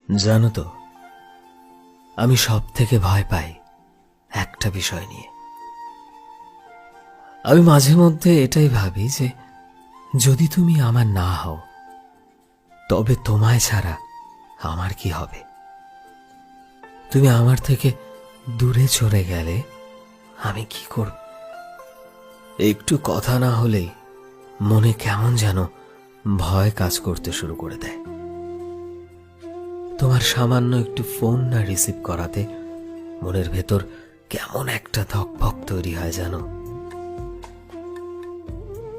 জানো তো, আমি সব থেকে ভয় পাই একটা বিষয় নিয়ে। আমি মাঝে মধ্যে এটাই ভাবি যে যদি তুমি আমার না হও, তবে তোমায় ছাড়া আমার কি হবে? তুমি আমার থেকে দূরে চলে গেলে আমি কি করব? একটু কথা না হলেই মনে কেমন যেন ভয় কাজ করতে শুরু করে দেয়। তোমার সামান্য একটু ফোন না রিসিভ করাতে মনের ভেতর কেমন একটা ধকভক তৈরি হয় জানো।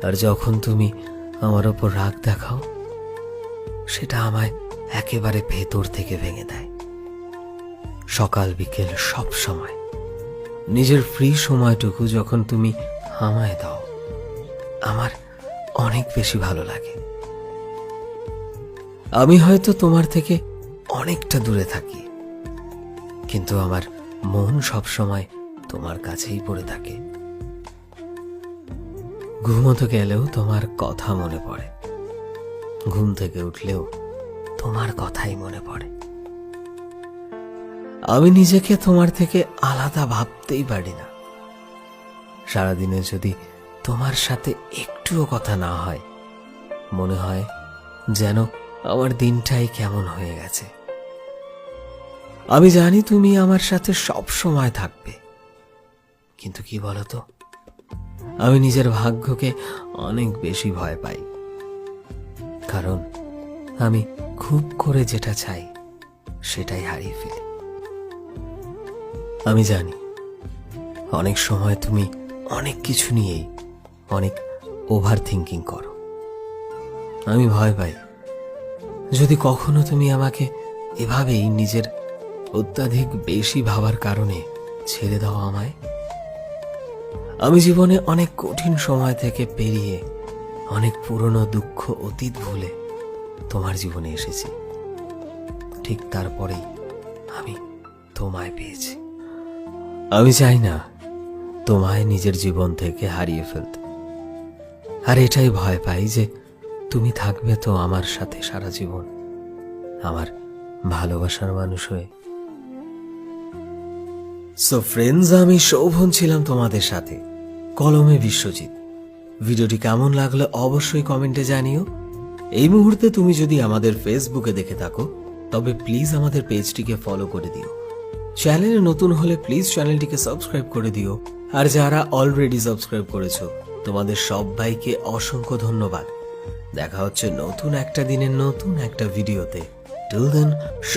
আর যখন তুমি আমার ওপর রাগ দেখাও, সেটা আমায় একেবারে ভেতর থেকে ভেঙে দেয়। সকাল বিকেল সব সময় নিজের ফ্রি সময়টুকু যখন তুমি আমায় দাও, আমার অনেক বেশি ভালো লাগে। আমি হয়তো তোমার থেকে অনেকটা দূরে থাকি, কিন্তু আমার মন সব সময় তোমার কাছেই পড়ে থাকে। ঘুমোতে গেলেও তোমার কথা মনে পড়ে, ঘুম থেকে উঠলেও তোমার কথাই মনে পড়ে। আমি নিজেকে তোমার থেকে আলাদা ভাবতেই পারি না। সারাদিনে যদি তোমার সাথে একটুও কথা না হয়, মনে হয় যেন আমার দিনটাই কেমন হয়ে গেছে। আমি জানি তুমি আমার সাথে সব সময় থাকবে, কিন্তু কি বলতো, আমি নিজের ভাগ্যকে অনেক বেশি ভয় পাই। কারণ আমি খুব করে যেটা চাই সেটাই হারিয়ে ফেলি। আমি জানি অনেক সময় তুমি অনেক কিছু নিয়েই অনেক ওভার থিঙ্কিং করো। আমি ভয় পাই যদি কখনো তুমি আমাকে এভাবেই নিজের অত্যাধিক বেশি ভাবার কারণে ছেড়ে দাও আমায়। আমি জীবনে অনেক কঠিন সময় থেকে পেরিয়ে অনেক পুরনো দুঃখ অতীত ভুলে তোমার জীবনে এসেছি। ঠিক তারপরেই আমি তোমায় পেয়েছি। আমি চাই না তোমায় নিজের জীবন থেকে হারিয়ে ফেলতে। আর এটাই ভয় পাই যে তুমি থাকবে তো আমার সাথে সারা জীবন, আমার ভালোবাসার মানুষ হয়ে। সো ফ্রেন্ডস, আমি শোভন ছিলাম তোমাদের সাথে, কলমে বিশ্বজিৎ। ভিডিওটি কেমন লাগলো অবশ্যই কমেন্টে জানিও। এই মুহূর্তে তুমি যদি আমাদের ফেসবুকে দেখে থাকো, তবে প্লিজ আমাদের পেজটিকে ফলো করে দিও। চ্যানেলে নতুন হলে প্লিজ চ্যানেলটিকে সাবস্ক্রাইব করে দিও। আর যারা অলরেডি সাবস্ক্রাইব করেছো, তোমাদের সবাইকে অসংখ্য ধন্যবাদ। দেখা হচ্ছে নতুন একটা দিনের নতুন একটা ভিডিওতে। Till then